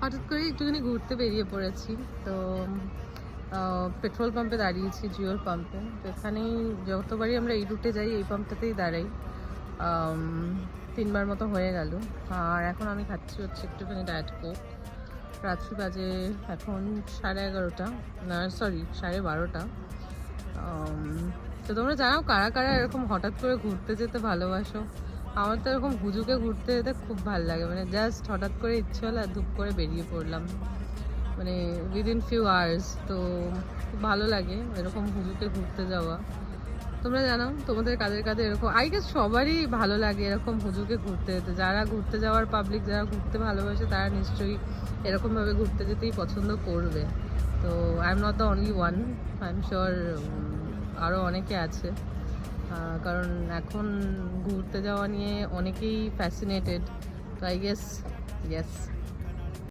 হঠাৎ করে একটুখানি ঘুরতে বেরিয়ে পড়েছি। তো পেট্রোল পাম্পে দাঁড়িয়েছি, জিওর পাম্পে। তো এখানেই যতবারই আমরা এই রুটে যাই এই পাম্পটাতেই দাঁড়াই। 3 বার মতো হয়ে গেল। আর এখন আমি খাচ্ছি হচ্ছে একটুখানি ডায়েট কোক। রাত্রি বাজে এখন 11:30, না সরি 12:30। তো তোমরা জানাও কারা কারা এরকম হঠাৎ করে ঘুরতে যেতে ভালোবাসো। আমার তো এরকম হুজুকে ঘুরতে যেতে খুব ভালো লাগে, মানে জাস্ট হঠাৎ করে ইচ্ছে হলো আর ধুপ করে বেরিয়ে পড়লাম, মানে উইদিন ফিউ আওয়ার্স। তো খুব ভালো লাগে এরকম হুজুকে ঘুরতে যাওয়া। তোমরা জানাও তোমাদের কাদের কাদের এরকম, আই গেস সবারই ভালো লাগে এরকম হুজুকে ঘুরতে যেতে। যারা ঘুরতে যাওয়ার পাবলিক, যারা ঘুরতে ভালোবাসে তারা নিশ্চয়ই এরকমভাবে ঘুরতে যেতেই পছন্দ করবে। তো I am not the only one, I am sure আরও অনেকে আছে। কারণ এখন ঘুরতে যাওয়া নিয়ে অনেকেই ফ্যাসিনেটেড। তো আই গেস ইয়েস।